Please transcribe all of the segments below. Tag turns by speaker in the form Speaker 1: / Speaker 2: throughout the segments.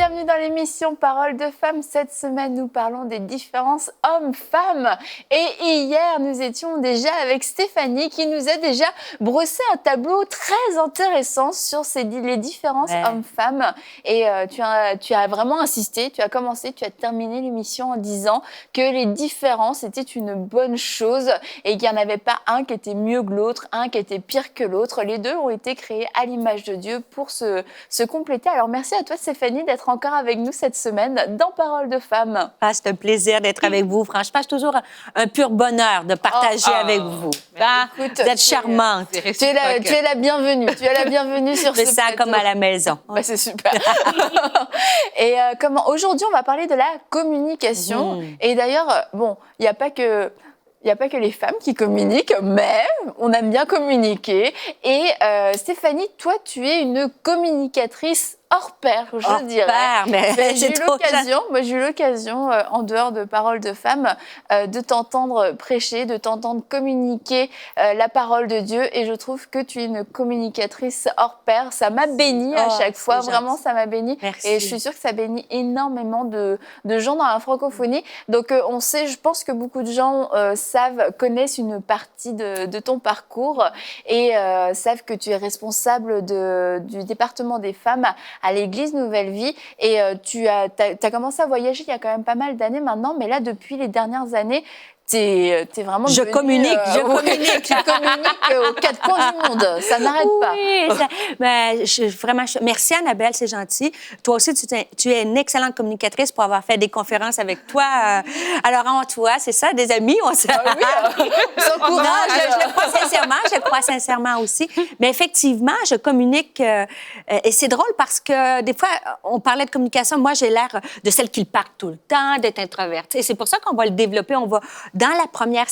Speaker 1: bienvenue dans l'émission Parole de femmes. Cette semaine, nous parlons des différences hommes-femmes. Et hier, nous étions déjà avec Stéphanie qui nous a déjà brossé un tableau très intéressant sur les différences hommes-femmes. Et tu as vraiment insisté, tu as commencé, tu as terminé l'émission en disant que les différences étaient une bonne chose et qu'il n'y en avait pas un qui était mieux que l'autre, un qui était pire que l'autre. Les deux ont été créés à l'image de Dieu pour se compléter. Alors, merci à toi, Stéphanie, d'être encore avec nous cette semaine dans Parole de femmes.
Speaker 2: Ah, c'est un plaisir d'être avec vous. Franchement, c'est toujours un pur bonheur de partager avec vous.
Speaker 1: Écoute,
Speaker 2: vous êtes charmante.
Speaker 1: Tu es la bienvenue. Tu es la bienvenue sur ce plateau.
Speaker 2: C'est ça comme à la maison.
Speaker 1: C'est super. Et aujourd'hui, on va parler de la communication. Et d'ailleurs, bon, il n'y a pas que les femmes qui communiquent, mais on aime bien communiquer. Et Stéphanie, toi, tu es une communicatrice hors pair, je dirais. J'ai eu l'occasion, en dehors de Parole de femmes, de t'entendre prêcher, de t'entendre communiquer la parole de Dieu. Et je trouve que tu es une communicatrice hors pair. Ça m'a bénie à chaque fois. Vraiment, ça m'a bénie.
Speaker 2: Merci.
Speaker 1: Et je suis sûre que ça bénit énormément de gens dans la francophonie. Donc, on sait, je pense que beaucoup de gens connaissent une partie de ton parcours et savent que tu es responsable du département des femmes à l'Église Nouvelle Vie. Et tu as commencé à voyager il y a quand même pas mal d'années maintenant, mais là, depuis les dernières années, t'es vraiment
Speaker 2: Je communique.
Speaker 1: Tu communiques aux quatre coins du monde. Ça n'arrête pas.
Speaker 2: Merci, Annabelle, c'est gentil. Toi aussi, tu es une excellente communicatrice pour avoir fait des conférences avec toi. Alors, en toi, c'est ça, des amis, on s'encourage. Je le crois sincèrement aussi. Mais effectivement, je communique. Et c'est drôle parce que des fois, on parlait de communication. Moi, j'ai l'air de celle qui parle tout le temps, d'être introvertie. Et c'est pour ça qu'on va le développer. Dans la première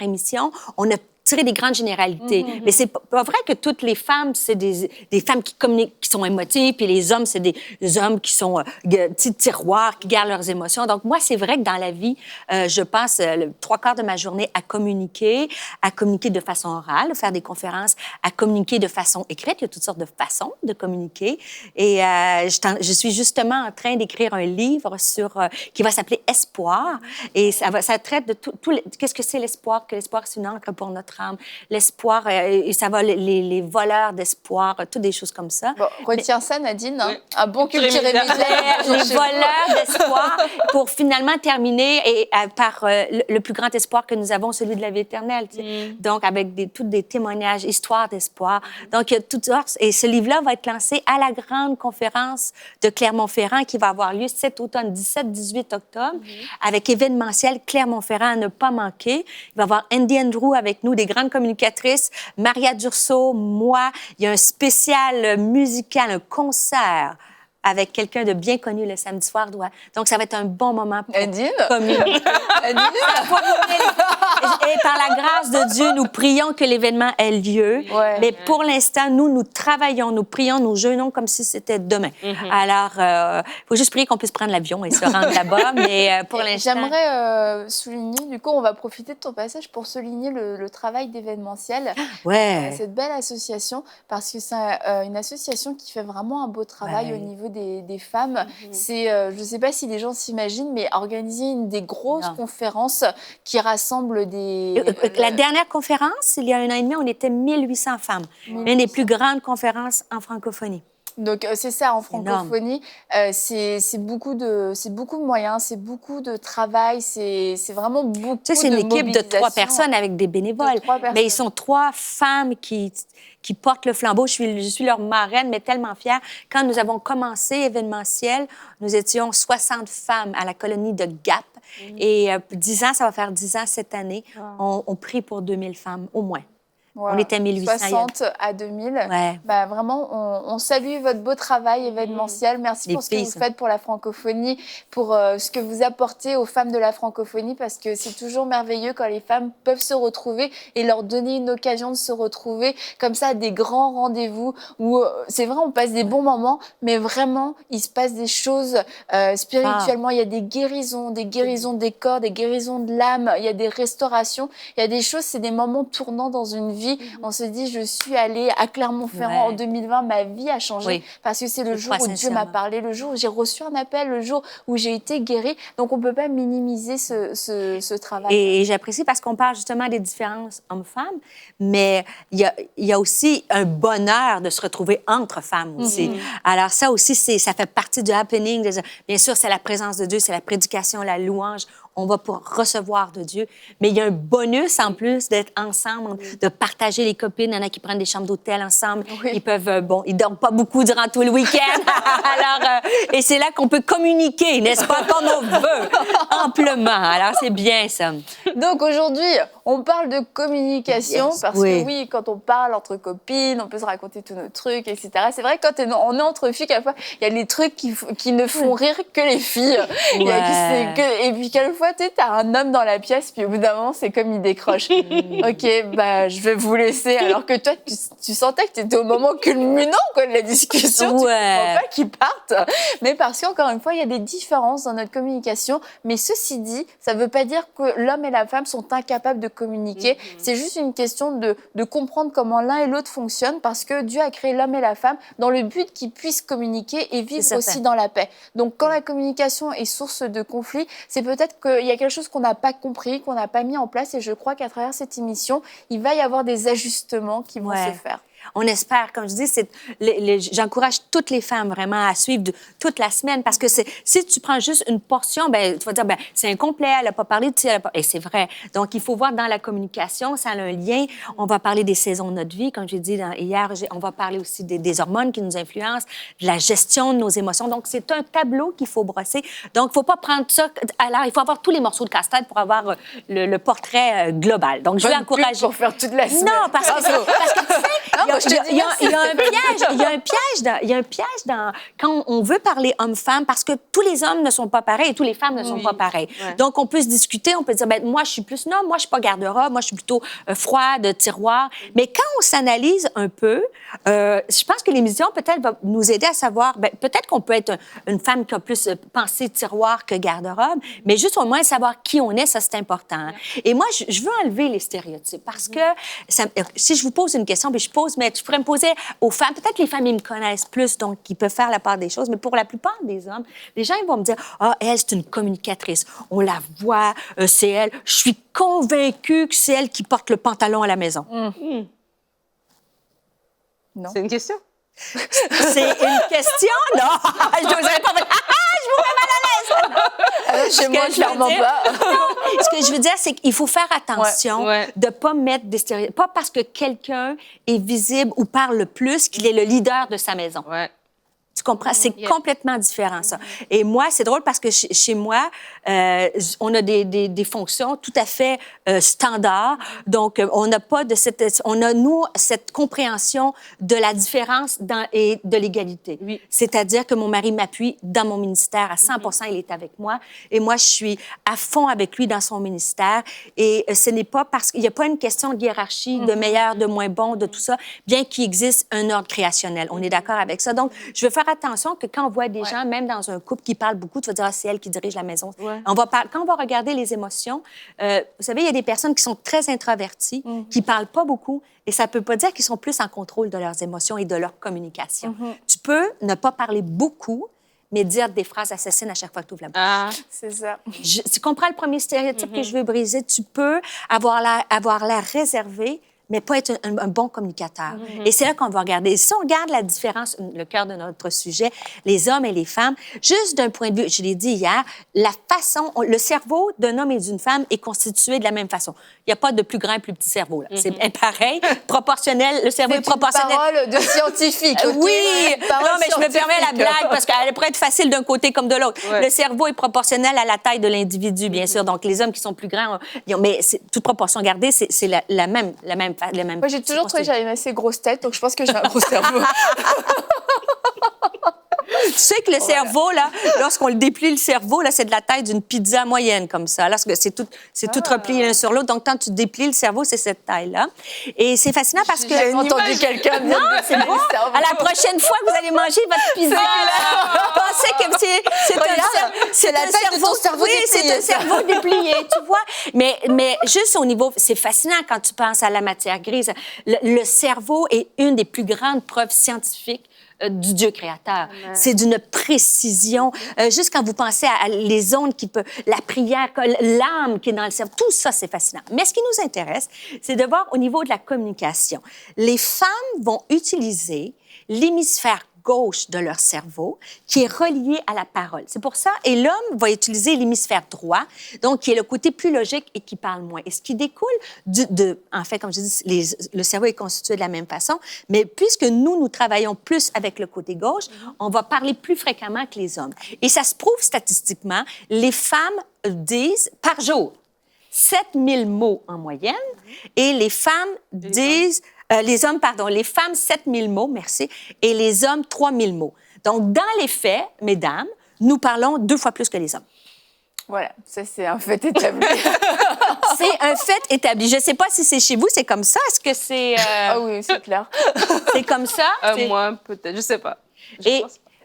Speaker 2: émission, on a tiré des grandes généralités. Mais c'est pas vrai que toutes les femmes, c'est des femmes qui communiquent, qui sont émotives, puis les hommes, c'est des hommes qui sont petits tiroirs, qui gardent leurs émotions. Donc, moi, c'est vrai que dans la vie, je passe le 3/4 de ma journée à communiquer de façon orale, faire des conférences, à communiquer de façon écrite. Il y a toutes sortes de façons de communiquer. Et je suis justement en train d'écrire un livre qui va s'appeler Espoir. Et ça traite de qu'est-ce que c'est l'espoir, que l'espoir, c'est une encre pour notre âme. L'espoir, et ça va les voleurs d'espoir, toutes des choses comme ça.
Speaker 1: Bon, retiens ça, Nadine. Hein? Un bon culture
Speaker 2: les voleurs d'espoir pour finalement terminer par le plus grand espoir que nous avons, celui de la vie éternelle. Donc, avec tous des témoignages, histoires d'espoir. Donc, il y a toutes sortes. Et ce livre-là va être lancé à la grande conférence de Clermont-Ferrand qui va avoir lieu cet automne, 17-18 octobre, avec événementiel Clermont-Ferrand à ne pas manquer. Il va y avoir Andy Andrew avec nous, des grandes communicatrices, Maria Durso, moi. Il y a un spécial musical, un concert avec quelqu'un de bien connu le samedi soir. Donc, ça va être un bon moment pour communiquer. Et par la grâce de Dieu, nous prions que l'événement ait lieu. Mais pour l'instant, nous travaillons, nous prions, nous jeûnons comme si c'était demain. Alors, il faut juste prier qu'on puisse prendre l'avion et se rendre là-bas. Mais pour l'instant...
Speaker 1: J'aimerais souligner, du coup, on va profiter de ton passage pour souligner le travail d'événementiel. Cette belle association, parce que c'est une association qui fait vraiment un beau travail au niveau des femmes. C'est, je ne sais pas si les gens s'imaginent, mais organiser une des grosses conférences qui rassemble
Speaker 2: La dernière conférence, il y a 1 an et demi, on était 1800 femmes. L'une des plus grandes conférences en francophonie.
Speaker 1: Donc, c'est ça, en francophonie, c'est beaucoup de moyens, c'est beaucoup de travail, c'est vraiment beaucoup de
Speaker 2: c'est une équipe de 3 personnes avec des bénévoles. Mais ils sont 3 femmes qui portent le flambeau. Je suis leur marraine, mais tellement fière. Quand nous avons commencé événementiel, nous étions 60 femmes à la colonie de Gap. Et 10 ans, ça va faire 10 ans cette année. On prie pour 2000 femmes, au moins. On était 1800.
Speaker 1: 60 à 2000. Bah, vraiment, on salue votre beau travail événementiel. Merci pour ce que vous faites pour la francophonie, pour ce que vous apportez aux femmes de la francophonie, parce que c'est toujours merveilleux quand les femmes peuvent se retrouver et leur donner une occasion de se retrouver comme ça à des grands rendez-vous où c'est vrai, on passe des bons moments, mais vraiment, il se passe des choses spirituellement. Il y a des guérisons des corps, des guérisons de l'âme. Il y a des restaurations. Il y a des choses, c'est des moments tournants dans une vie vie, on se dit, je suis allée à Clermont-Ferrand en 2020, ma vie a changé parce que c'est le jour où Dieu m'a parlé, le jour où j'ai reçu un appel, le jour où j'ai été guérie. Donc, on ne peut pas minimiser ce travail.
Speaker 2: Et j'apprécie parce qu'on parle justement des différences hommes-femmes, mais il y a aussi un bonheur de se retrouver entre femmes aussi. Alors ça aussi, ça fait partie du happening. Bien sûr, c'est la présence de Dieu, c'est la prédication, la louange. On va pour recevoir de Dieu. Mais il y a un bonus en plus d'être ensemble, de partager les copines. Il y en a qui prennent des chambres d'hôtel ensemble. Ils peuvent, ils dorment pas beaucoup durant tout le week-end. Alors, et c'est là qu'on peut communiquer, n'est-ce pas, comme on veut, amplement. Alors, c'est bien ça.
Speaker 1: Donc aujourd'hui, on parle de communication parce que oui, quand on parle entre copines, on peut se raconter tous nos trucs, etc. C'est vrai que quand on est entre filles, quelquefois, il y a des trucs qui ne font rire que les filles. Et puis quelquefois, tu as un homme dans la pièce, puis au bout d'un moment, c'est comme il décroche. OK, je vais vous laisser. Alors que toi, tu sentais que tu étais au moment culminant de la discussion. Tu ne comprends pas qu'ils partent. Mais parce qu'encore une fois, il y a des différences dans notre communication. Mais ceci dit, ça ne veut pas dire que l'homme et la femme sont incapables de communiquer. C'est juste une question de comprendre comment l'un et l'autre fonctionnent parce que Dieu a créé l'homme et la femme dans le but qu'ils puissent communiquer et vivre aussi dans la paix. Donc, quand la communication est source de conflit, c'est peut-être qu'il y a quelque chose qu'on n'a pas compris, qu'on n'a pas mis en place et je crois qu'à travers cette émission, il va y avoir des ajustements qui vont se faire.
Speaker 2: On espère, comme je dis, j'encourage toutes les femmes vraiment à suivre toute la semaine parce que si tu prends juste une portion, tu vas dire, c'est incomplet, elle n'a pas parlé de ça, et c'est vrai. Donc, il faut voir dans la communication, ça a un lien. On va parler des saisons de notre vie, comme j'ai dit hier, on va parler aussi des hormones qui nous influencent, de la gestion de nos émotions. Donc, c'est un tableau qu'il faut brosser. Donc, il ne faut pas prendre ça. Alors, il faut avoir tous les morceaux de casse-tête pour avoir le portrait global. Donc, je vais encourager.
Speaker 1: Pour faire toute la semaine.
Speaker 2: Non, parce que tu sais, il y a un piège quand on veut parler homme-femme parce que tous les hommes ne sont pas pareils et tous les femmes ne sont pas pareilles. Donc, on peut se discuter, on peut dire, moi, je suis plus, non, moi, je suis pas garde-robe, moi, je suis plutôt froide, tiroir. Mais quand on s'analyse un peu, je pense que l'émission, peut-être, va nous aider à savoir, peut-être qu'on peut être une femme qui a plus pensé tiroir que garde-robe, mais juste au moins savoir qui on est, ça, c'est important. Et moi, je veux enlever les stéréotypes parce que si je vous pose une question, mais je pourrais me poser aux femmes, peut-être que les femmes, ils me connaissent plus, donc ils peuvent faire la part des choses, mais pour la plupart des hommes, les gens, ils vont me dire, elle, c'est une communicatrice, on la voit, c'est elle, je suis convaincue que c'est elle qui porte le pantalon à la maison.
Speaker 1: Non.
Speaker 3: C'est une question?
Speaker 2: C'est une question? Non! Je vous avais pas fait... je vous mets mal à l'aise!
Speaker 1: Chez moi, clairement pas.
Speaker 2: Ce que je veux dire, c'est qu'il faut faire attention de ne pas mettre des stéréotypes. Pas parce que quelqu'un est visible ou parle plus qu'il est le leader de sa maison. Tu comprends? C'est complètement différent, ça. Et moi, c'est drôle parce que chez moi, on a des fonctions tout à fait standards. Donc, on n'a pas de cette compréhension de la différence et de l'égalité. C'est-à-dire que mon mari m'appuie dans mon ministère à 100 il est avec moi. Et moi, je suis à fond avec lui dans son ministère. Et ce n'est pas parce qu'il n'y a pas une question de hiérarchie, de meilleur, de moins bon, de tout ça, bien qu'il existe un ordre créationnel. On est d'accord avec ça. Donc, je veux faire attention que quand on voit des gens, même dans un couple qui parle beaucoup, tu vas dire, c'est elle qui dirige la maison. Quand on va regarder les émotions, vous savez, il y a des personnes qui sont très introverties, qui parlent pas beaucoup, et ça peut pas dire qu'ils sont plus en contrôle de leurs émotions et de leur communication. Tu peux ne pas parler beaucoup, mais dire des phrases assassines à chaque fois que tu ouvres la bouche.
Speaker 1: C'est ça.
Speaker 2: Tu comprends le premier stéréotype que je veux briser? Tu peux avoir l'air réservé, mais pas être un bon communicateur. Et c'est là qu'on va regarder. Si on regarde la différence, le cœur de notre sujet, les hommes et les femmes, juste d'un point de vue, je l'ai dit hier, le cerveau d'un homme et d'une femme est constitué de la même façon. Il n'y a pas de plus grand et plus petit cerveau. Là. C'est pareil, proportionnel, le cerveau est proportionnel.
Speaker 1: C'est une parole de scientifique.
Speaker 2: Oui, non, mais je me permets la blague parce qu'elle pourrait être facile d'un côté comme de l'autre. Le cerveau est proportionnel à la taille de l'individu, bien sûr. Donc, les hommes qui sont plus grands, mais toute proportion gardée, c'est la même.
Speaker 1: Moi, j'ai toujours trouvé que j'avais une assez grosse tête, donc je pense que j'ai un gros cerveau.
Speaker 2: Tu sais que le cerveau, là, lorsqu'on le déplie, le cerveau, là, c'est de la taille d'une pizza moyenne, comme ça. Là, c'est tout replié l'un sur l'autre. Donc, quand tu déplies le cerveau, c'est cette taille-là. Et c'est fascinant parce que...
Speaker 1: J'ai entendu quelqu'un dire
Speaker 2: c'est bon. À la prochaine fois que vous allez manger votre pizza, pensez que c'est
Speaker 1: la taille de ton cerveau
Speaker 2: oui,
Speaker 1: déplié.
Speaker 2: c'est un cerveau déplié, tu vois. Mais juste au niveau... C'est fascinant quand tu penses à la matière grise. Le cerveau est une des plus grandes preuves scientifiques du Dieu créateur. C'est d'une précision. Juste quand vous pensez à les ondes qui peuvent... La prière, l'âme qui est dans le cerveau, tout ça, c'est fascinant. Mais ce qui nous intéresse, c'est de voir au niveau de la communication. Les femmes vont utiliser l'hémisphère gauche de leur cerveau qui est relié à la parole. C'est pour ça, et l'homme va utiliser l'hémisphère droit, donc qui est le côté plus logique et qui parle moins. Et ce qui découle en fait, comme je dis, le cerveau est constitué de la même façon, mais puisque nous travaillons plus avec le côté gauche, on va parler plus fréquemment que les hommes. Et ça se prouve statistiquement, les femmes disent par jour 7000 mots en moyenne et les femmes disent... les femmes, 7000 mots, merci, et les hommes, 3000 mots. Donc, dans les faits, mesdames, nous parlons 2 fois plus que les hommes.
Speaker 1: Voilà, ça, c'est un fait établi.
Speaker 2: C'est un fait établi. Je ne sais pas si c'est chez vous, c'est comme ça. Est-ce que c'est...
Speaker 1: Ah oui, c'est clair.
Speaker 2: C'est comme ça?
Speaker 3: Moi, peut-être, je ne sais pas.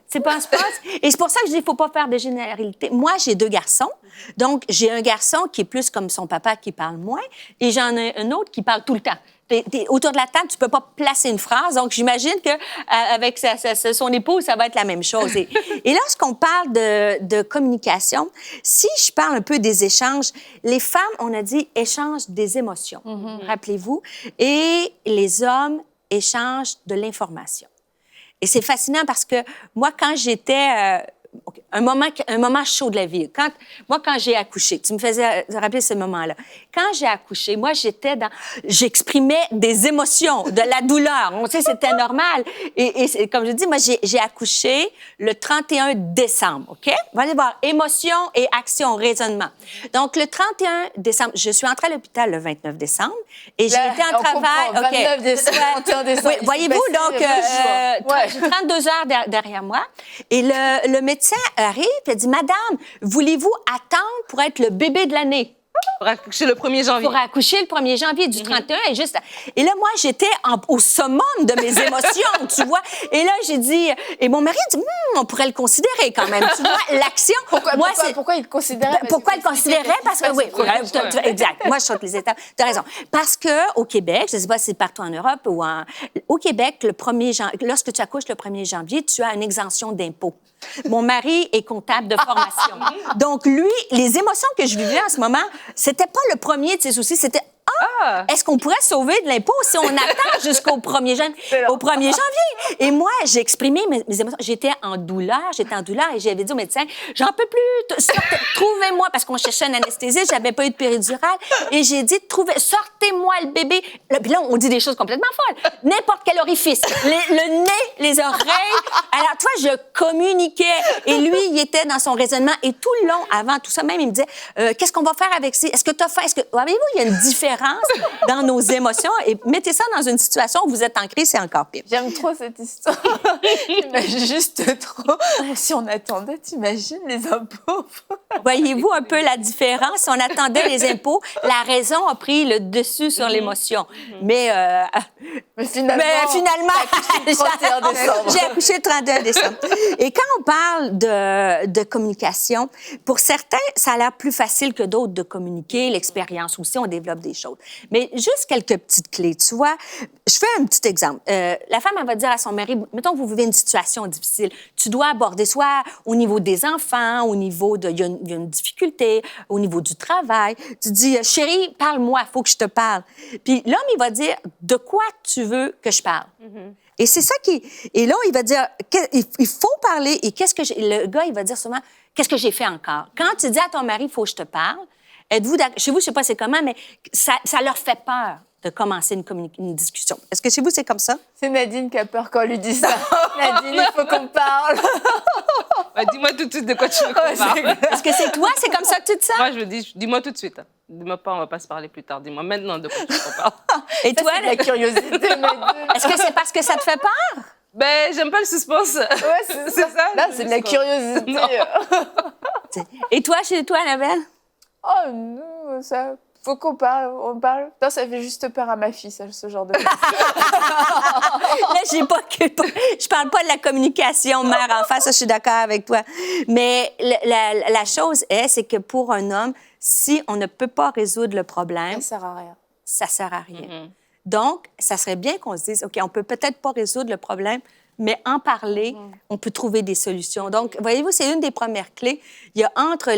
Speaker 2: C'est pas un sport. Et c'est pour ça que je dis qu'il ne faut pas faire de généralité. Moi, j'ai 2 garçons. Donc, j'ai un garçon qui est plus comme son papa, qui parle moins, et j'en ai un autre qui parle tout le temps. Autour de la table, tu peux pas placer une phrase. Donc, j'imagine qu'avec son épouse, ça va être la même chose. Et lorsqu'on parle de communication, si je parle un peu des échanges, les femmes, on a dit, échangent des émotions, rappelez-vous, et les hommes échangent de l'information. Et c'est fascinant parce que moi, quand j'étais... un moment chaud de la vie. Quand j'ai accouché, tu me faisais rappeler ce moment-là. Quand j'ai accouché, moi, j'exprimais des émotions, de la douleur. On sait, c'était normal. Et comme je dis, moi, j'ai accouché le 31 décembre, OK? On va aller voir émotion et action, raisonnement. Donc, le 31 décembre, je suis entrée à l'hôpital le 29 décembre et j'ai été en travail...
Speaker 1: Comprend, 29 décembre, 31 décembre.
Speaker 2: Oui, voyez-vous, donc, j'ai 32 heures derrière moi et le médecin arrive et dit « Madame, voulez-vous attendre pour être le bébé de l'année? »
Speaker 3: Pour accoucher le 1er janvier.
Speaker 2: Pour accoucher le 1er janvier du 31. Et là, moi, j'étais au summum de mes émotions, tu vois. Et là, j'ai dit... Et mon mari dit « On pourrait le considérer quand même. » Tu vois, l'action...
Speaker 1: Pourquoi il le considérait?
Speaker 2: Pourquoi il le considérait? Parce que, oui, exact. Moi, je saute les étapes. Tu as raison. Parce qu'au Québec, je ne sais pas si c'est partout en Europe ou au Québec, lorsque tu accouches le 1er janvier, tu as une exemption d'impôt. Mon mari est comptable de formation. Donc, lui, les émotions que je vivais en ce moment, c'était pas le premier de ses soucis, c'était est-ce qu'on pourrait sauver de l'impôt si on attend jusqu'au 1er janvier? Et moi, j'ai exprimé mes émotions. J'étais en douleur et j'avais dit au médecin, j'en peux plus, trouvez-moi, parce qu'on cherchait un anesthésiste, j'avais pas eu de péridurale, et j'ai dit, sortez-moi le bébé. Puis là, on dit des choses complètement folles. N'importe quel orifice, le nez, les oreilles. Alors, toi, je communiquais, et lui, il était dans son raisonnement, et tout le long, avant tout ça, même, il me disait, qu'est-ce qu'on va faire avec ça? Est-ce que tu as faim? Voyez-vous, il y a une différence dans nos émotions. Et mettez ça dans une situation où vous êtes en crise, c'est encore pire.
Speaker 1: J'aime trop cette histoire. J'imagine juste trop. Si on attendait, t'imagines les impôts?
Speaker 2: Voyez-vous un peu la différence? Si on attendait les impôts, la raison a pris le dessus sur l'émotion. Mais finalement j'ai accouché le 31 décembre. Et quand on parle de communication, pour certains, ça a l'air plus facile que d'autres de communiquer. L'expérience aussi, on développe des choses. Mais juste quelques petites clés, tu vois. Je fais un petit exemple. La femme, elle va dire à son mari, mettons que vous vivez une situation difficile, tu dois aborder soit au niveau des enfants, au niveau il y a une difficulté, au niveau du travail. Tu dis, chérie, parle-moi, il faut que je te parle. Puis l'homme, il va dire, de quoi tu veux que je parle? Et c'est ça Et là, il va dire, il faut parler. Et le gars, il va dire souvent, qu'est-ce que j'ai fait encore? Quand tu dis à ton mari, il faut que je te parle, êtes-vous d'accord? Chez vous, je ne sais pas c'est comment, mais ça leur fait peur de commencer une discussion. Est-ce que chez vous, c'est comme ça?
Speaker 1: C'est Nadine qui a peur quand on lui dit ça. Nadine, il faut qu'on parle.
Speaker 3: Dis-moi tout de suite de quoi tu veux qu'on parle.
Speaker 2: Est-ce que c'est toi? C'est comme ça que tu te sens?
Speaker 3: Moi, je me dis, dis-moi tout de suite. Dis-moi pas, on va pas se parler plus tard. Dis-moi maintenant de quoi tu veux qu'on parle.
Speaker 2: Et toi?
Speaker 1: C'est la curiosité, Nadine.
Speaker 2: Est-ce que c'est parce que ça te fait peur?
Speaker 3: Ben, j'aime pas le suspense.
Speaker 1: Ouais, c'est ça. Là, c'est de la curiosité.
Speaker 2: Et toi, chez toi, Annabelle?
Speaker 1: Oh non, ça... Faut qu'on parle, on parle. Non, ça fait juste peur à ma fille, ça, ce genre de...
Speaker 2: Là, je parle pas de la communication mère-enfant, ça, je suis d'accord avec toi. Mais la chose c'est que pour un homme, si on ne peut pas résoudre le problème,
Speaker 1: Ça sert à rien.
Speaker 2: ça sert à rien. Donc, ça serait bien qu'on se dise, OK, on peut peut-être pas résoudre le problème, mais en parler, on peut trouver des solutions. Donc, voyez-vous, c'est une des premières clés. Il y a entre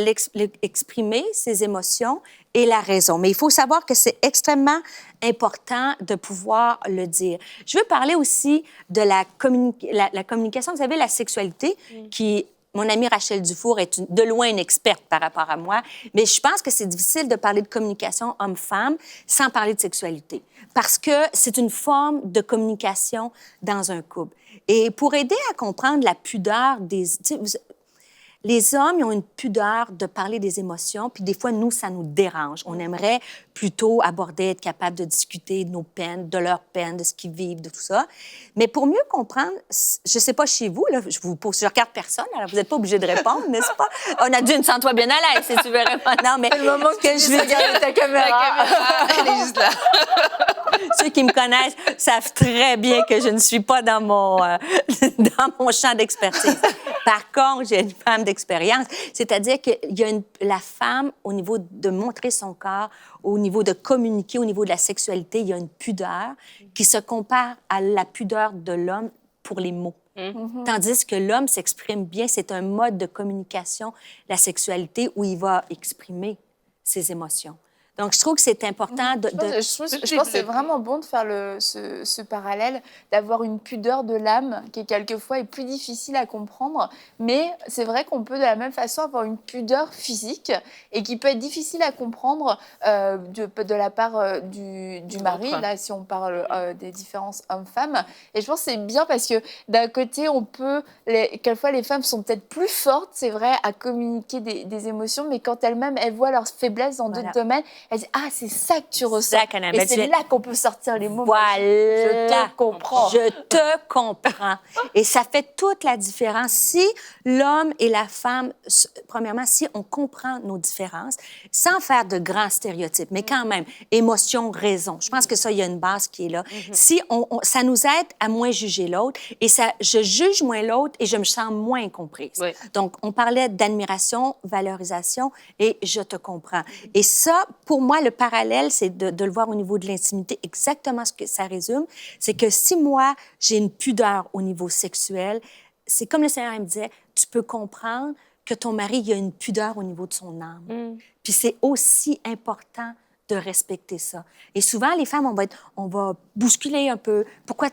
Speaker 2: exprimer ses émotions et la raison. Mais il faut savoir que c'est extrêmement important de pouvoir le dire. Je veux parler aussi de la communication. Vous savez, la sexualité qui... Mon amie Rachel Dufour est de loin une experte par rapport à moi, mais je pense que c'est difficile de parler de communication homme-femme sans parler de sexualité, parce que c'est une forme de communication dans un couple. Et pour aider à comprendre la pudeur les hommes, ils ont une pudeur de parler des émotions, puis des fois, nous, ça nous dérange. On aimerait plutôt aborder, être capable de discuter de nos peines, de leurs peines, de ce qu'ils vivent, de tout ça. Mais pour mieux comprendre, je sais pas chez vous, là, je regarde personne, alors vous n'êtes pas obligé de répondre, n'est-ce pas? On a dit, sens-toi bien à l'aise, si tu veux répondre. Non, mais
Speaker 1: C'est le moment que je vais regarder ta caméra.
Speaker 3: Elle est juste là.
Speaker 2: Ceux qui me connaissent savent très bien que je ne suis pas dans mon champ d'expertise. Par contre, j'ai une femme d'expérience, c'est-à-dire qu'il y a la femme, au niveau de montrer son corps, au niveau de communiquer, au niveau de la sexualité, il y a une pudeur qui se compare à la pudeur de l'homme pour les mots. Tandis que l'homme s'exprime bien, c'est un mode de communication, la sexualité, où il va exprimer ses émotions. Donc, je trouve que c'est important de...
Speaker 1: Je pense que c'est vraiment bon de faire ce parallèle, d'avoir une pudeur de l'âme qui, quelquefois, est plus difficile à comprendre. Mais c'est vrai qu'on peut, de la même façon, avoir une pudeur physique et qui peut être difficile à comprendre de la part du mari, là, si on parle des différences hommes-femmes. Et je pense que c'est bien parce que, d'un côté, quelquefois, les femmes sont peut-être plus fortes, c'est vrai, à communiquer des émotions, mais quand elles-mêmes, elles voient leurs faiblesses dans d'autres domaines, elle dit « Ah, c'est ça que tu ressens. » Et c'est là qu'on peut sortir les mots.
Speaker 2: Voilà.
Speaker 1: Je te comprends.
Speaker 2: Je te comprends. Et ça fait toute la différence. Si l'homme et la femme, premièrement, si on comprend nos différences, sans faire de grands stéréotypes, mais quand même, émotion, raison. Je pense que ça, il y a une base qui est là. Si ça nous aide à moins juger l'autre, et je juge moins l'autre et je me sens moins comprise.
Speaker 3: Oui.
Speaker 2: Donc, on parlait d'admiration, valorisation et je te comprends. Et ça, pour moi, le parallèle, c'est de le voir au niveau de l'intimité. Exactement ce que ça résume, c'est que si moi, j'ai une pudeur au niveau sexuel, c'est comme le Seigneur me disait, tu peux comprendre que ton mari, il a une pudeur au niveau de son âme. Puis c'est aussi important de respecter ça. Et souvent, les femmes, on va bousculer un peu. Pourquoi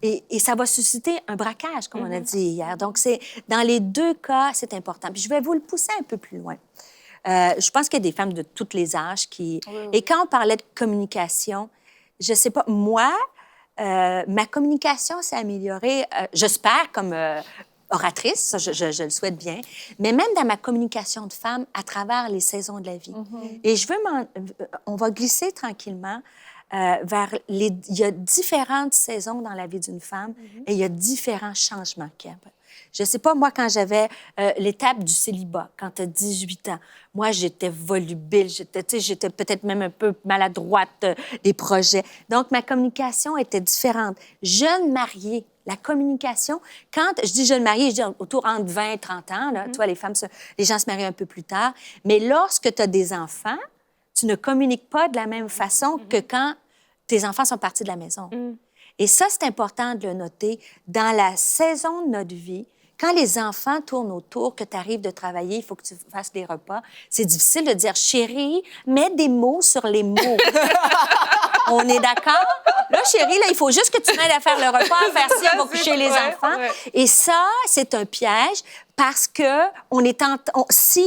Speaker 2: et ça va susciter un braquage, comme on a dit hier. Donc, dans les deux cas, c'est important. Puis je vais vous le pousser un peu plus loin. Je pense qu'il y a des femmes de tous les âges qui... Oui. Et quand on parlait de communication, je sais pas, moi, ma communication s'est améliorée, j'espère, comme oratrice, ça, je le souhaite bien, mais même dans ma communication de femme à travers les saisons de la vie. Et on va glisser tranquillement vers il y a différentes saisons dans la vie d'une femme et il y a différents changements qu'il y a. Je sais pas, moi, quand j'avais l'étape du célibat, quand tu as 18 ans, moi, j'étais volubile, j'étais peut-être même un peu maladroite des projets. Donc, ma communication était différente. Jeune mariée, la communication, quand je dis jeune mariée, je dis autour entre 20 et 30 ans, là, tu vois, les gens se marient un peu plus tard. Mais lorsque tu as des enfants, tu ne communiques pas de la même façon que quand tes enfants sont partis de la maison. Et ça, c'est important de le noter. Dans la saison de notre vie, quand les enfants tournent autour, que tu arrives de travailler, il faut que tu fasses des repas, c'est difficile de dire « Chérie, mets des mots sur les mots. » On est d'accord? Là, chérie, là, il faut juste que tu m'aides à faire le repas, à faire ci, on va coucher les enfants. Ouais. Et ça, c'est un piège parce que si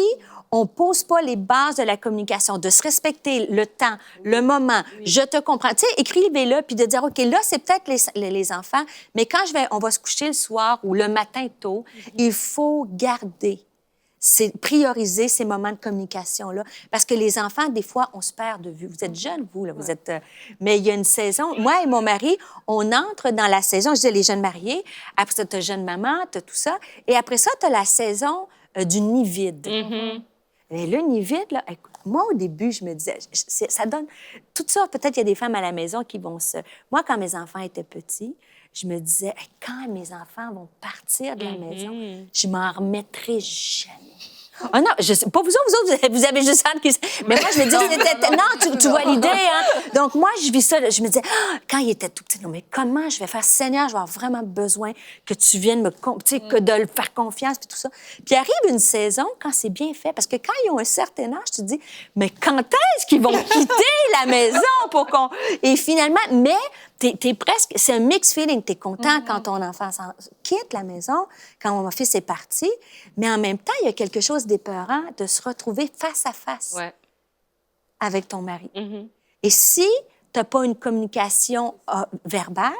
Speaker 2: on ne pose pas les bases de la communication, de se respecter le temps, le moment, je te comprends. Tu sais, écrivez-le, puis de dire, OK, là, c'est peut-être les enfants, mais quand on va se coucher le soir ou le matin tôt, il faut garder c'est prioriser ces moments de communication-là. Parce que les enfants, des fois, on se perd de vue. Vous êtes jeunes, vous, là, vous êtes... mais il y a une saison... Moi et mon mari, on entre dans la saison, je dis les jeunes mariés, après ça, tu as jeune maman, tu as tout ça, et après ça, tu as la saison du nid vide. Mais le nid vide, là, écoute, moi, au début, je me disais, ça donne... Tout ça, peut-être il y a des femmes à la maison qui vont se... Moi, quand mes enfants étaient petits, je me disais, hey, quand mes enfants vont partir de la maison, je m'en remettrai jamais. Oh non, je sais pas, vous autres, vous avez juste hâte qu'ils... Mais moi, je me dis, c'était... Non, tu vois l'idée, hein? Donc, moi, je vis ça, je me disais, ah, quand il était tout petit, non, mais comment je vais faire? Seigneur, je vais avoir vraiment besoin que tu viennes me... Tu sais, que de le faire confiance, puis tout ça. Puis arrive une saison quand c'est bien fait, parce que quand ils ont un certain âge, tu te dis, mais quand est-ce qu'ils vont quitter la maison pour qu'on... Et finalement, mais... T'es presque... C'est un mixed feeling. T'es content quand ton enfant quitte la maison, quand mon fils est parti, mais en même temps, il y a quelque chose d'épeurant de se retrouver face à face avec ton mari. Et si t'as pas une communication verbale,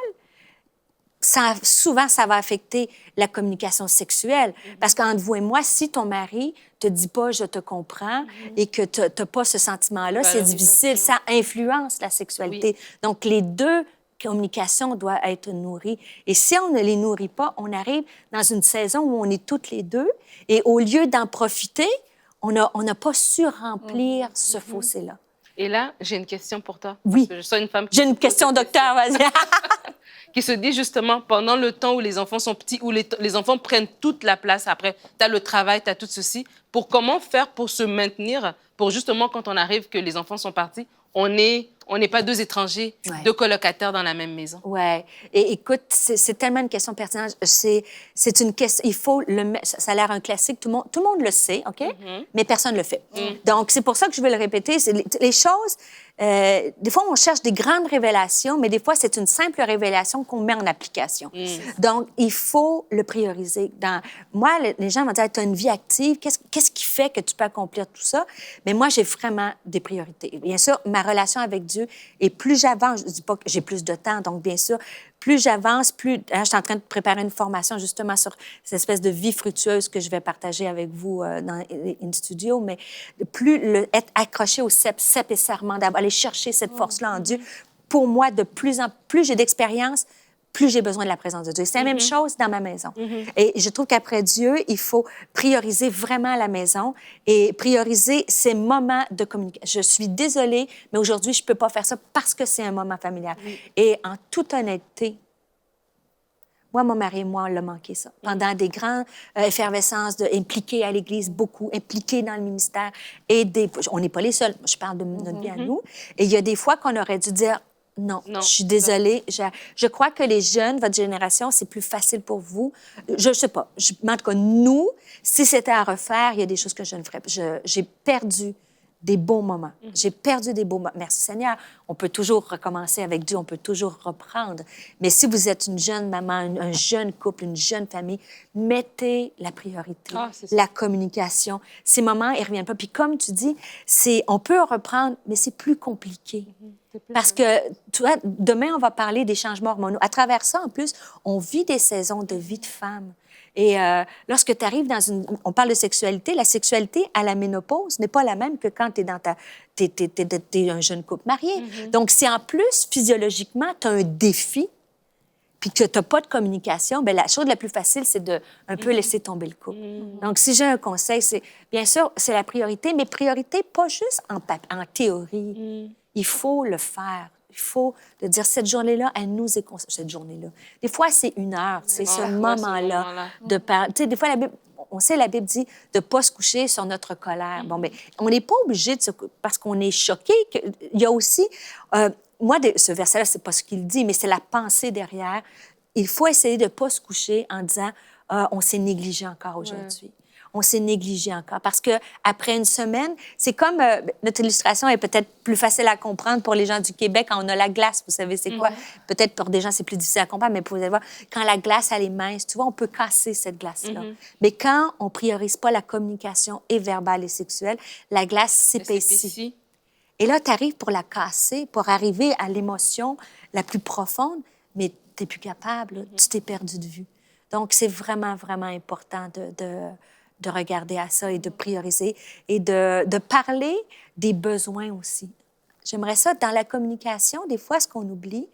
Speaker 2: souvent, ça va affecter la communication sexuelle. Parce qu'entre vous et moi, si ton mari te dit pas « je te comprends » et que tu n'as pas ce sentiment-là, c'est difficile. Ça influence la sexualité. Donc, les deux communications doivent être nourries. Et si on ne les nourrit pas, on arrive dans une saison où on est toutes les deux et au lieu d'en profiter, on n'a pas su remplir ce fossé-là.
Speaker 3: Et là, j'ai une question pour toi.
Speaker 2: Oui.
Speaker 3: Parce que je sens une femme...
Speaker 2: J'ai une question, docteur, vas-y.
Speaker 3: Qui se dit justement, pendant le temps où les enfants sont petits, où les enfants prennent toute la place après, tu as le travail, tu as tout ceci, pour comment faire pour se maintenir, pour justement, quand on arrive, que les enfants sont partis, on n'est pas deux étrangers, deux colocataires dans la même maison.
Speaker 2: Oui. Et écoute, c'est tellement une question pertinente. C'est une question... Il faut le mettre... Ça a l'air un classique. Tout le monde le sait, OK? Mais personne ne le fait. Donc, c'est pour ça que je veux le répéter. Les choses... des fois, on cherche des grandes révélations, mais des fois, c'est une simple révélation qu'on met en application. Donc, il faut le prioriser. Moi, les gens vont dire, tu as une vie active, qu'est-ce qui fait que tu peux accomplir tout ça? Mais moi, j'ai vraiment des priorités. Bien sûr, ma relation avec Dieu, et plus j'avance, je ne dis pas que j'ai plus de temps, donc bien sûr, plus j'avance, plus... je suis en train de préparer une formation justement sur cette espèce de vie fructueuse que je vais partager avec vous dans In Studio, mais plus être accroché au cep et serment, d'aller chercher cette force-là en Dieu. Pour moi, de plus en plus j'ai d'expérience, plus j'ai besoin de la présence de Dieu. C'est la même chose dans ma maison. Et je trouve qu'après Dieu, il faut prioriser vraiment la maison et prioriser ces moments de communication. Je suis désolée, mais aujourd'hui, je ne peux pas faire ça parce que c'est un moment familial. Et en toute honnêteté, moi, mon mari et moi, on l'a manqué, ça. Pendant des grandes effervescences, impliqués à l'Église, beaucoup, impliqués dans le ministère. On n'est pas les seuls. Je parle de notre vie à nous. Et il y a des fois qu'on aurait dû dire, non, je suis désolée. Je crois que les jeunes, votre génération, c'est plus facile pour vous. Je ne sais pas. En tout cas, nous, si c'était à refaire, il y a des choses que je ne ferais pas. J'ai perdu des beaux moments. J'ai perdu des beaux moments. Merci Seigneur. On peut toujours recommencer avec Dieu, on peut toujours reprendre. Mais si vous êtes une jeune maman, un jeune couple, une jeune famille, mettez la priorité, la communication. Ces moments, ils ne reviennent pas. Puis comme tu dis, on peut reprendre, mais c'est plus compliqué. Parce que, tu vois, demain, on va parler des changements hormonaux. À travers ça, en plus, on vit des saisons de vie de femme. Et lorsque tu arrives dans on parle de sexualité, la sexualité à la ménopause n'est pas la même que quand tu es t'es un jeune couple marié. Donc, si en plus, physiologiquement, tu as un défi, puis que tu n'as pas de communication, bien, la chose la plus facile, c'est de un peu laisser tomber le couple. Donc, si j'ai un conseil, c'est, bien sûr, c'est la priorité, mais priorité pas juste en théorie. Il faut le faire. Il faut de dire, cette journée-là, elle nous est consacrée. Cette journée-là. Des fois, c'est 1 heure. C'est ce moment-là de parler. Tu sais, des fois, on sait, la Bible dit de ne pas se coucher sur notre colère. Bon, mais on n'est pas obligé de parce qu'on est choqué. Il y a aussi... moi, ce verset-là, c'est pas ce qu'il dit, mais c'est la pensée derrière. Il faut essayer de ne pas se coucher en disant on s'est négligé encore aujourd'hui. On s'est négligé encore. Parce qu'après une semaine, c'est comme... notre illustration est peut-être plus facile à comprendre pour les gens du Québec quand on a la glace. Vous savez, c'est quoi? Peut-être pour des gens, c'est plus difficile à comprendre, mais vous allez voir, quand la glace, elle est mince, tu vois, on peut casser cette glace-là. Mais quand on ne priorise pas la communication et verbale et sexuelle, la glace s'épaissit. Et là, tu arrives pour la casser, pour arriver à l'émotion la plus profonde, mais tu n'es plus capable, tu t'es perdu de vue. Donc, c'est vraiment, vraiment important de regarder à ça et de prioriser et de parler des besoins aussi. J'aimerais ça, dans la communication, des fois, ce qu'on oublie.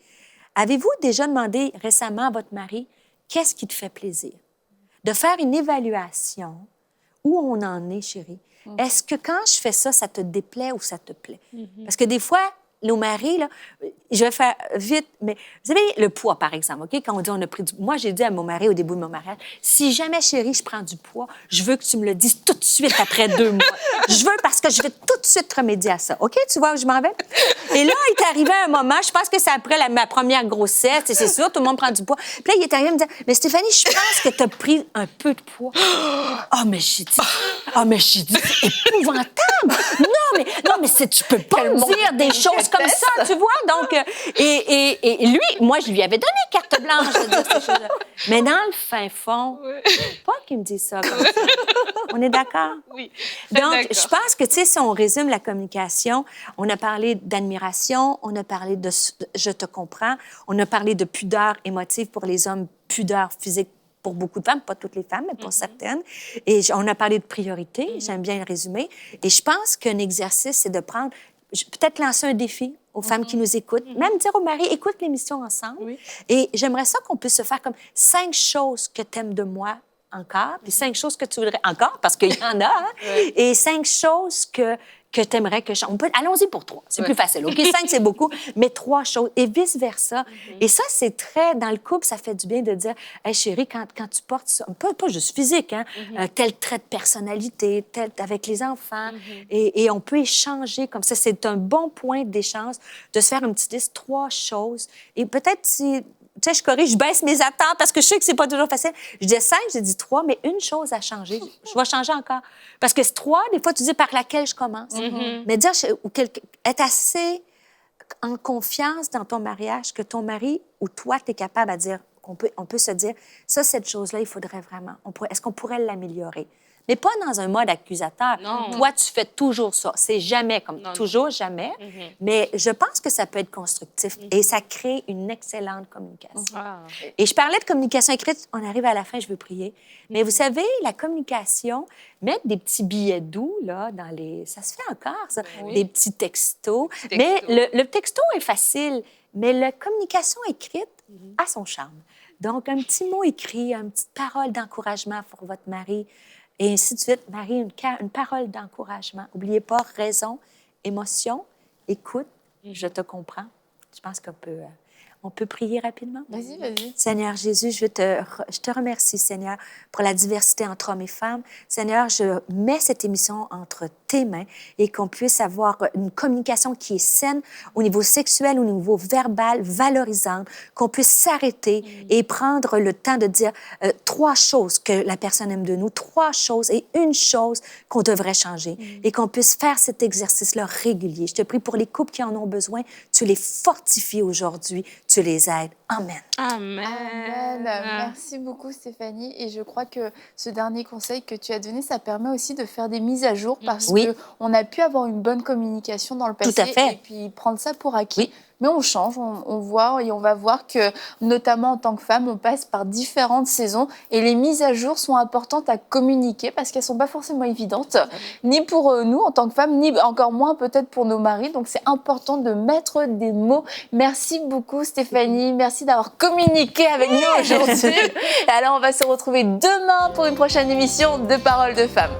Speaker 2: Avez-vous déjà demandé récemment à votre mari qu'est-ce qui te fait plaisir? De faire une évaluation où on en est, chérie. Est-ce que quand je fais ça, ça te déplaît ou ça te plaît? Parce que des fois, nos maris, là, je vais faire vite, mais vous savez, le poids, par exemple, OK? Quand on dit on a pris du... Moi, j'ai dit à mon mari au début de mon mariage, si jamais, chérie, je prends du poids, je veux que tu me le dises tout de suite après 2 mois. Je veux parce que je vais tout de suite remédier à ça. OK? Tu vois où je m'en vais? Et là, il est arrivé un moment, je pense que c'est après ma première grossesse, et c'est sûr, tout le monde prend du poids. Puis là, il est arrivé à me dire, mais Stéphanie, je pense que tu as pris un peu de poids. Mais j'ai dit, c'est épouvantable. Non, mais tu peux pas me dire des choses comme ça, tu vois? Donc, et lui, moi, je lui avais donné carte blanche de dire ces choses-là. Mais dans le fin fond, pas qu'il me dise ça comme ça. On est d'accord?
Speaker 3: Oui.
Speaker 2: Donc,
Speaker 3: D'accord.
Speaker 2: je pense que, tu sais, si on résume la communication, on a parlé d'admiration, on a parlé de « je te comprends », on a parlé de pudeur émotive pour les hommes, pudeur physique pour beaucoup de femmes, pas toutes les femmes, mais pour certaines. Et on a parlé de priorité, j'aime bien le résumer. Et je pense qu'un exercice, c'est de prendre, peut-être lancer un défi aux femmes qui nous écoutent, même dire au mari, écoute l'émission ensemble.
Speaker 3: Oui.
Speaker 2: Et j'aimerais ça qu'on puisse se faire comme 5 choses que tu aimes de moi encore, puis 5 choses que tu voudrais encore, parce qu'il y en a, hein? Et 5 choses que tu aimerais que je... Allons-y pour 3. C'est plus facile. OK, 5, c'est beaucoup, mais 3 choses. Et vice-versa. Et ça, c'est très... Dans le couple, ça fait du bien de dire, hey, chérie, quand tu portes ça, pas juste physique, hein, tel trait de personnalité, tel avec les enfants, et on peut échanger comme ça. C'est un bon point d'échange de se faire une petite liste, 3 choses. Et peut-être si... Tu sais, je corrige, je baisse mes attentes parce que je sais que c'est pas toujours facile. Je dis 5, j'ai dit 3, mais une chose a changé. Je vais changer encore. Parce que 3, des fois, tu dis par laquelle je commence. Mais dire, être assez en confiance dans ton mariage que ton mari ou toi, tu es capable à dire, on peut se dire, ça, cette chose-là, il faudrait vraiment, est-ce qu'on pourrait l'améliorer? Mais pas dans un mode accusateur.
Speaker 3: Non.
Speaker 2: Toi, tu fais toujours ça. C'est jamais comme
Speaker 3: Non.
Speaker 2: toujours, jamais. Mais je pense que ça peut être constructif et ça crée une excellente communication.
Speaker 3: Ah.
Speaker 2: Et je parlais de communication écrite. On arrive à la fin, je veux prier. Mais vous savez, la communication, mettre des petits billets doux, là, dans les... Ça se fait encore, ça.
Speaker 3: Oui.
Speaker 2: Des petits textos.
Speaker 3: Texto.
Speaker 2: Mais le texto est facile, mais la communication écrite a son charme. Donc, un petit mot écrit, une petite parole d'encouragement pour votre mari, et ainsi de suite. Marie, une parole d'encouragement. N'oubliez pas, raison, émotion, écoute, je te comprends. Je pense qu'on peut, on peut prier rapidement.
Speaker 1: Vas-y, vas-y.
Speaker 2: Seigneur Jésus, je te remercie, Seigneur, pour la diversité entre hommes et femmes. Seigneur, je mets cette émission entre tes mains et qu'on puisse avoir une communication qui est saine au niveau sexuel, au niveau verbal, valorisante, qu'on puisse s'arrêter et prendre le temps de dire 3 choses que la personne aime de nous, 3 choses et une chose qu'on devrait changer et qu'on puisse faire cet exercice-là régulier. Je te prie pour les couples qui en ont besoin, tu les fortifies aujourd'hui, tu les aides. Amen.
Speaker 3: Amen.
Speaker 1: Amen. Merci beaucoup, Stéphanie. Et je crois que ce dernier conseil que tu as donné, ça permet aussi de faire des mises à jour parce
Speaker 2: Oui.
Speaker 1: qu'on a pu avoir une bonne communication dans le passé.
Speaker 2: Tout à fait.
Speaker 1: Et puis prendre ça pour acquis.
Speaker 2: Oui.
Speaker 1: Mais on change, on voit et on va voir que, notamment en tant que femme, on passe par différentes saisons et les mises à jour sont importantes à communiquer parce qu'elles ne sont pas forcément évidentes, ni pour nous en tant que femmes, ni encore moins peut-être pour nos maris. Donc c'est important de mettre des mots. Merci beaucoup Stéphanie, merci d'avoir communiqué avec nous aujourd'hui. Et alors on va se retrouver demain pour une prochaine émission de Paroles de femmes.